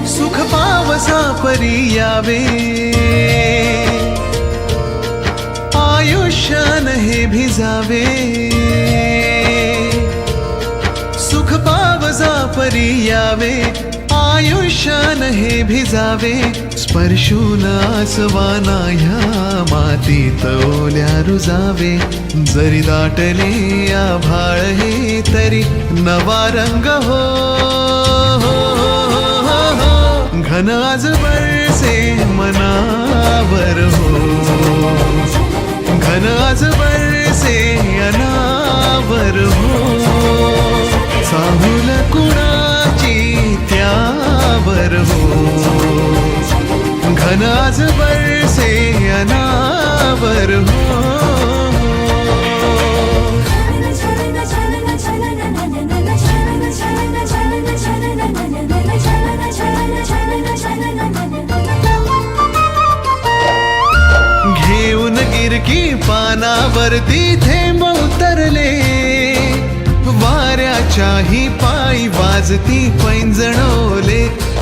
सुख पावसा परी यावे, आयुष्यान हे भिजावे. सुख पावसा परी यावे, आयुष्यान हे भिजावे. स्पर्शून आसवाना ह्या मातीत ओल्या रुजावे. जरी दाटले आभाळ हे तरी नवा रंग हो. घन आज बरसे मनावर हो. घन आज बरसे अनावर हो. चाहुल कुणाची त्यावर हो. घन आज बरसे अनावर हो. घेऊन गिरकी पानावरती थेंब उतरले. वाऱ्याच्याही पायी वाजती पैंजणोले.